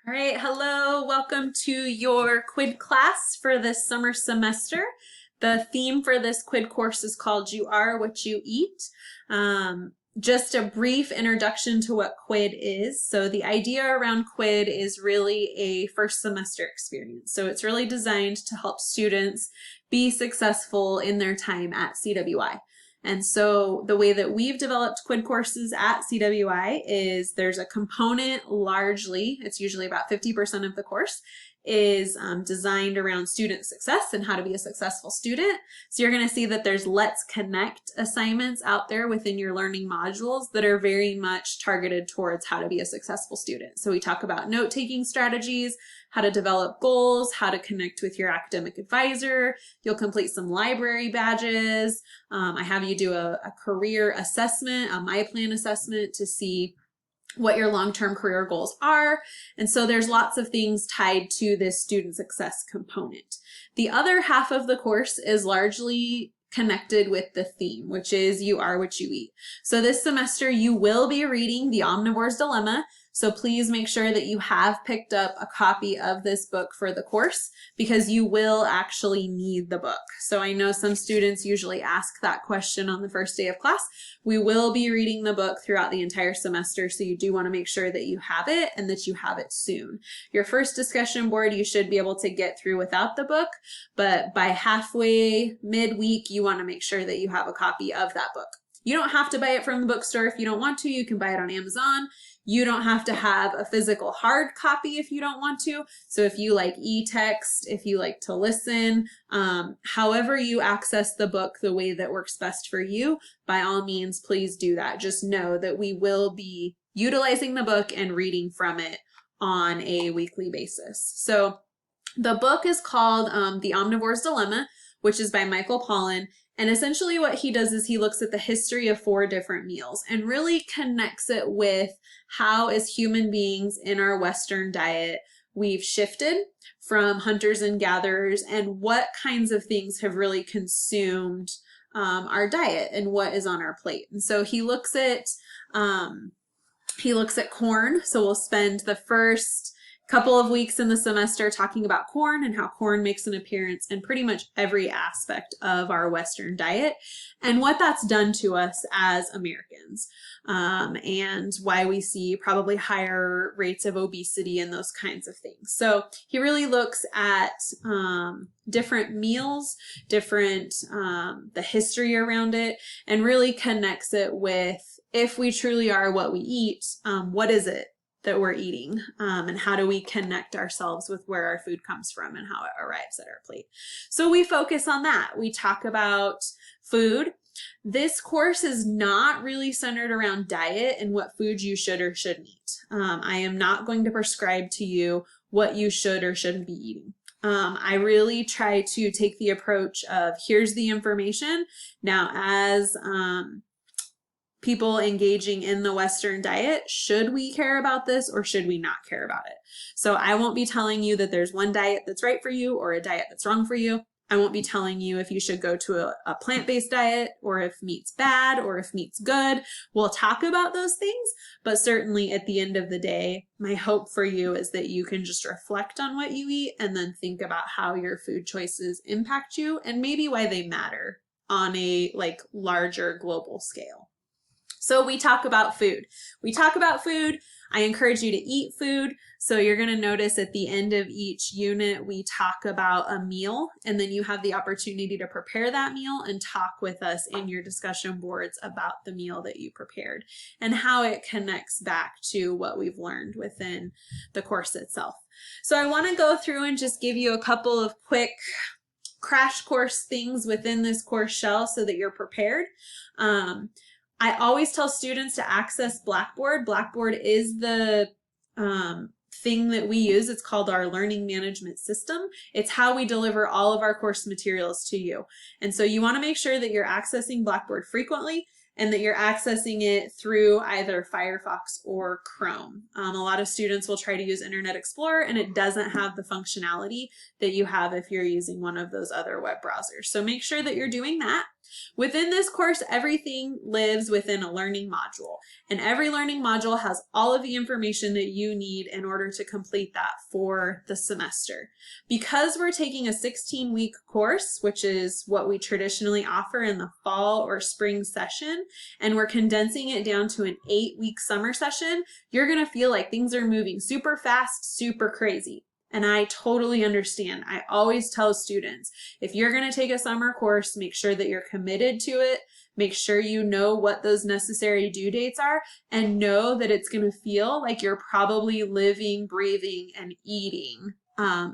All right, hello, welcome to your CWID class for this summer semester. The theme for this CWID course is called You Are What You Eat. Just a brief introduction to what CWID is. So the idea around CWID is really a first semester experience. So it's really designed to help students be successful in their time at CWI. And so the way that we've developed CWID courses at CWI is there's a component largely, it's usually about 50% of the course, is designed around student success and how to be a successful student. So you're going to see that there's Let's Connect assignments out there within your learning modules that are very much targeted towards how to be a successful student. So we talk about note-taking strategies, how to develop goals, how to connect with your academic advisor. You'll complete some library badges. I have you do a career assessment, a My Plan assessment to see what your long-term career goals are. And so there's lots of things tied to this student success component. The other half of the course is largely connected with the theme, which is You Are What You Eat. So this semester you will be reading The Omnivore's Dilemma. So please make sure that you have picked up a copy of this book for the course because you will actually need the book. So I know some students usually ask that question on the first day of class. We will be reading the book throughout the entire semester, so you do want to make sure that you have it and that you have it soon. Your first discussion board you should be able to get through without the book, but by halfway, midweek, you want to make sure that you have a copy of that book. You don't have to buy it from the bookstore if you don't want to. You can buy it on Amazon. You don't have to have a physical hard copy if you don't want to. So if you like e-text, if you like to listen, however you access the book the way that works best for you, by all means, please do that. Just know that we will be utilizing the book and reading from it on a weekly basis. So the book is called The Omnivore's Dilemma, which is by Michael Pollan. And essentially what he does is he looks at the history of 4 different meals and really connects it with how as human beings in our Western diet, we've shifted from hunters and gatherers and what kinds of things have really consumed our diet and what is on our plate. And so he looks at corn. So we'll spend the first couple of weeks in the semester talking about corn and how corn makes an appearance in pretty much every aspect of our Western diet and what that's done to us as Americans, and why we see probably higher rates of obesity and those kinds of things. So he really looks at different meals, the history around it, and really connects it with if we truly are what we eat, what is it that we're eating, and how do we connect ourselves with where our food comes from and how it arrives at our plate. So we focus on that. We talk about food. This course is not really centered around diet and what foods you should or shouldn't eat. I am not going to prescribe to you what you should or shouldn't be eating. I really try to take the approach of here's the information. Now as people engaging in the Western diet, should we care about this or should we not care about it? So I won't be telling you that there's one diet that's right for you or a diet that's wrong for you. I won't be telling you if you should go to a plant-based diet or if meat's bad or if meat's good. We'll talk about those things, but certainly at the end of the day, my hope for you is that you can just reflect on what you eat and then think about how your food choices impact you and maybe why they matter on a larger global scale. So we talk about food. I encourage you to eat food. So you're going to notice at the end of each unit, we talk about a meal, and then you have the opportunity to prepare that meal and talk with us in your discussion boards about the meal that you prepared and how it connects back to what we've learned within the course itself. So I want to go through and just give you a couple of quick crash course things within this course shell so that you're prepared. I always tell students to access Blackboard. Blackboard is the thing that we use. It's called our learning management system. It's how we deliver all of our course materials to you. And so you want to make sure that you're accessing Blackboard frequently and that you're accessing it through either Firefox or Chrome. A lot of students will try to use Internet Explorer and it doesn't have the functionality that you have if you're using one of those other web browsers. So make sure that you're doing that. Within this course, everything lives within a learning module, and every learning module has all of the information that you need in order to complete that for the semester. Because we're taking a 16-week course, which is what we traditionally offer in the fall or spring session, and we're condensing it down to an 8-week summer session, you're going to feel like things are moving super fast, super crazy. And I totally understand. I always tell students, if you're going to take a summer course, make sure that you're committed to it. Make sure you know what those necessary due dates are, and know that it's going to feel like you're probably living, breathing, and eating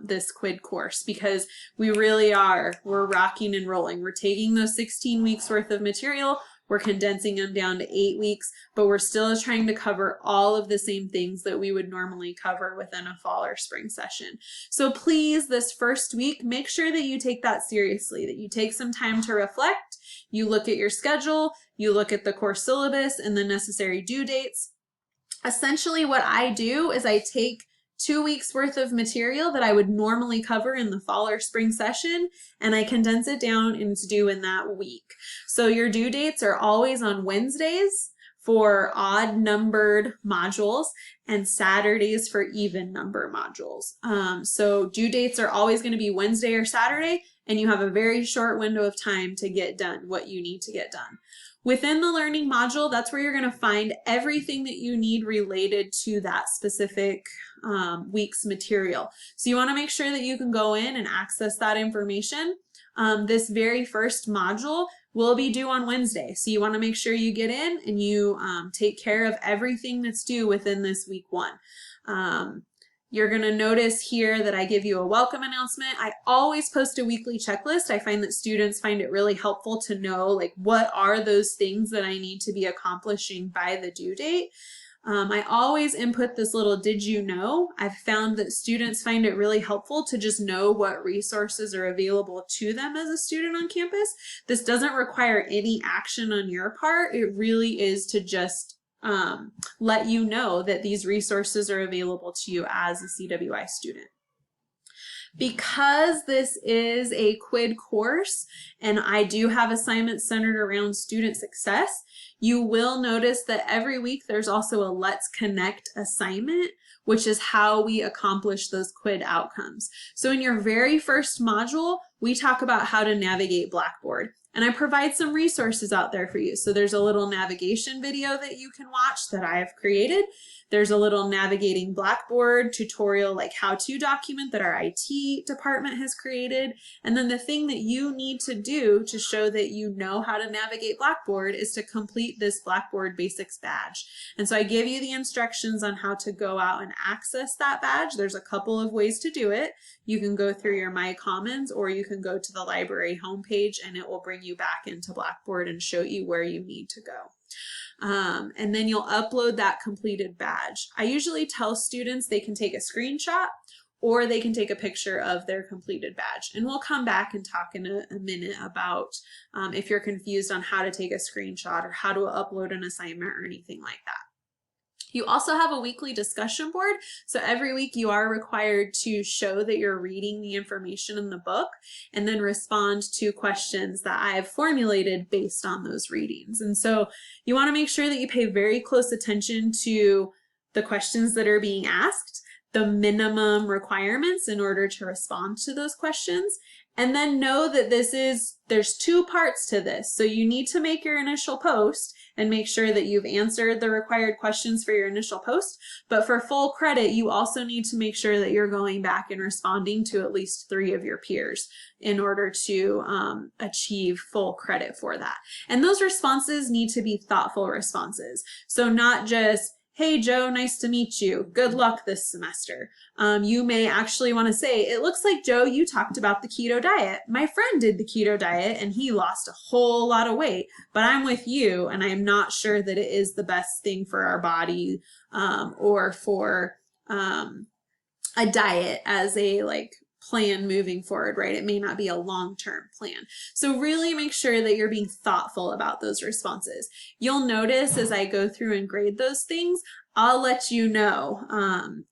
this QUID course, because we really are. We're rocking and rolling. We're taking those 16 weeks worth of material. We're condensing them down to 8 weeks, but we're still trying to cover all of the same things that we would normally cover within a fall or spring session. So please, this first week, make sure that you take that seriously, that you take some time to reflect, you look at your schedule, you look at the course syllabus and the necessary due dates. Essentially, what I do is I take 2 weeks worth of material that I would normally cover in the fall or spring session, and I condense it down and it's due in that week. So your due dates are always on Wednesdays for odd numbered modules and Saturdays for even number modules. So due dates are always going to be Wednesday or Saturday, and you have a very short window of time to get done what you need to get done. Within the learning module, that's where you're going to find everything that you need related to that specific week's material. So you want to make sure that you can go in and access that information. This very first module will be due on Wednesday. So you want to make sure you get in and you take care of everything that's due within this week 1. You're going to notice here that I give you a welcome announcement. I always post a weekly checklist. I find that students find it really helpful to know, like, what are those things that I need to be accomplishing by the due date. I always input this little "did you know?" I've found that students find it really helpful to just know what resources are available to them as a student on campus. This doesn't require any action on your part. It really is to just let you know that these resources are available to you as a CWI student. Because this is a QUID course and I do have assignments centered around student success, you will notice that every week there's also a Let's Connect assignment, which is how we accomplish those QUID outcomes. So in your very first module, we talk about how to navigate Blackboard. And I provide some resources out there for you. So there's a little navigation video that you can watch that I have created. There's a little navigating Blackboard tutorial, like how-to document that our IT department has created. And then the thing that you need to do to show that you know how to navigate Blackboard is to complete this Blackboard Basics badge. And so I give you the instructions on how to go out and access that badge. There's a couple of ways to do it. You can go through your My Commons, or you can go to the library homepage and it will bring you back into Blackboard and show you where you need to go. And then you'll upload that completed badge. I usually tell students they can take a screenshot or they can take a picture of their completed badge. And we'll come back and talk in a minute about if you're confused on how to take a screenshot or how to upload an assignment or anything like that. You also have a weekly discussion board. So every week you are required to show that you're reading the information in the book and then respond to questions that I have formulated based on those readings. And so you want to make sure that you pay very close attention to the questions that are being asked, the minimum requirements in order to respond to those questions, and then know that there's 2 parts to this. So you need to make your initial post and make sure that you've answered the required questions for your initial post. But for full credit, you also need to make sure that you're going back and responding to at least 3 of your peers in order to achieve full credit for that. And those responses need to be thoughtful responses. So not just, "Hey Joe, nice to meet you. Good luck this semester." You may actually want to say, "It looks like, Joe, you talked about the keto diet. My friend did the keto diet and he lost a whole lot of weight, but I'm with you and I'm not sure that it is the best thing for our body or for a diet as a plan moving forward, right? It may not be a long-term plan. So really make sure that you're being thoughtful about those responses. You'll notice as I go through and grade those things, I'll let you know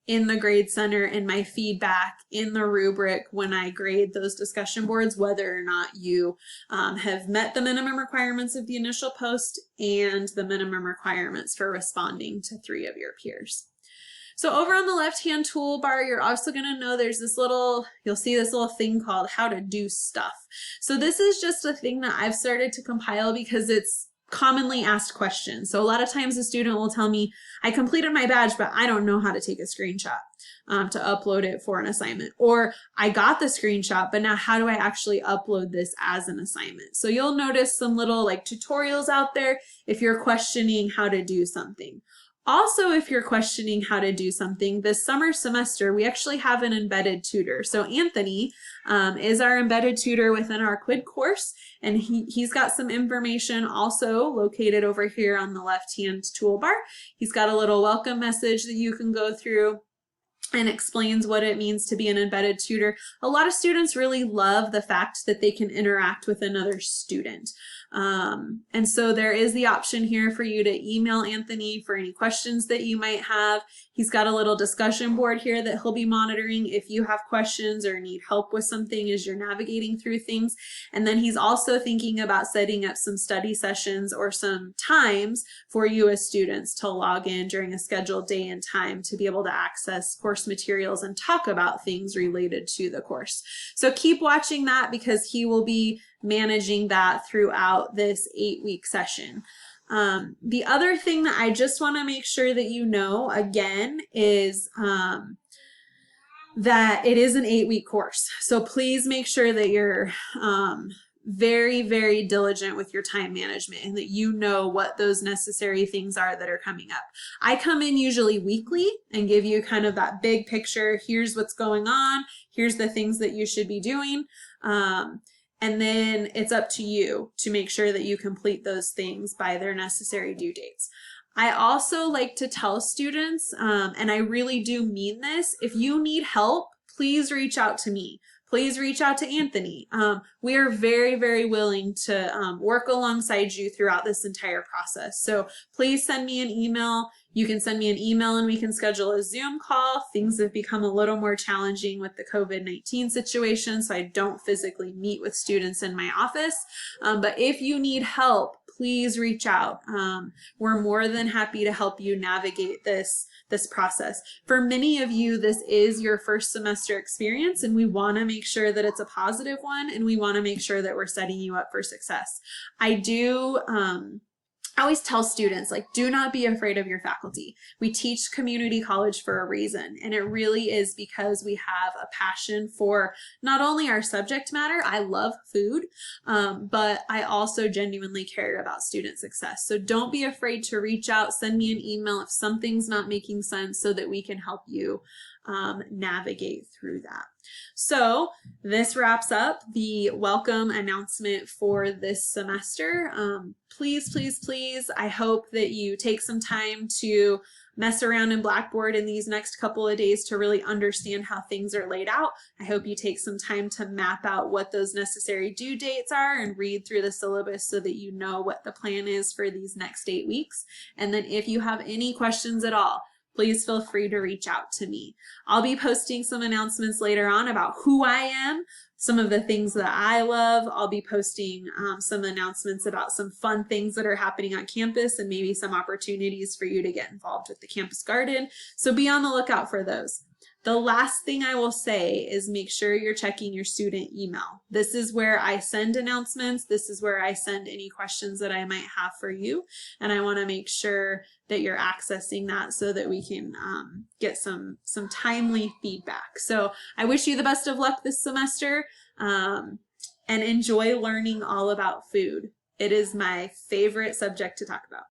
in the grade center, in my feedback, in the rubric when I grade those discussion boards, whether or not you have met the minimum requirements of the initial post and the minimum requirements for responding to 3 of your peers. So over on the left-hand toolbar, you're also going to know there's this little, you'll see this little thing called how to do stuff. So this is just a thing that I've started to compile because it's commonly asked questions. So a lot of times a student will tell me, I completed my badge, but I don't know how to take a screenshot to upload it for an assignment. Or I got the screenshot, but now how do I actually upload this as an assignment? So you'll notice some little like tutorials out there if you're questioning how to do something. Also, if you're questioning how to do something, this summer semester, we actually have an embedded tutor. So Anthony is our embedded tutor within our CWID course, and he's got some information also located over here on the left-hand toolbar. He's got a little welcome message that you can go through and explains what it means to be an embedded tutor. A lot of students really love the fact that they can interact with another student. And so there is the option here for you to email Anthony for any questions that you might have. He's got a little discussion board here that he'll be monitoring if you have questions or need help with something as you're navigating through things. And then he's also thinking about setting up some study sessions or some times for you as students to log in during a scheduled day and time to be able to access course materials and talk about things related to the course. So keep watching that because he will be managing that throughout this 8-week session. The other thing that I just want to make sure that you know again is that it is an 8-week course. So please make sure that you're very, very diligent with your time management and that you know what those necessary things are that are coming up. I come in usually weekly and give you kind of that big picture. Here's what's going on. Here's the things that you should be doing. And then it's up to you to make sure that you complete those things by their necessary due dates. I also like to tell students, and I really do mean this, if you need help, please reach out to me. Please reach out to Anthony. We are very, very willing to work alongside you throughout this entire process. So please send me an email. You can send me an email and we can schedule a Zoom call. Things have become a little more challenging with the COVID-19 situation, so I don't physically meet with students in my office. But if you need help, please reach out. We're more than happy to help you navigate this process. For many of you, this is your first semester experience, and we want to make sure that it's a positive one, and we want to make sure that we're setting you up for success. I always tell students, like, do not be afraid of your faculty. We teach community college for a reason, and it really is because we have a passion for not only our subject matter, I love food, but I also genuinely care about student success. So don't be afraid to reach out, send me an email if something's not making sense so that we can help you navigate through that. So this wraps up the welcome announcement for this semester. Please, please, please, I hope that you take some time to mess around in Blackboard in these next couple of days to really understand how things are laid out. I hope you take some time to map out what those necessary due dates are and read through the syllabus so that you know what the plan is for these next 8 weeks. And then if you have any questions at all, please feel free to reach out to me. I'll be posting some announcements later on about who I am, some of the things that I love. I'll be posting some announcements about some fun things that are happening on campus and maybe some opportunities for you to get involved with the campus garden. So be on the lookout for those. The last thing I will say is make sure you're checking your student email. This is where I send announcements. This is where I send any questions that I might have for you. And I want to make sure that you're accessing that so that we can get some timely feedback. So I wish you the best of luck this semester and enjoy learning all about food. It is my favorite subject to talk about.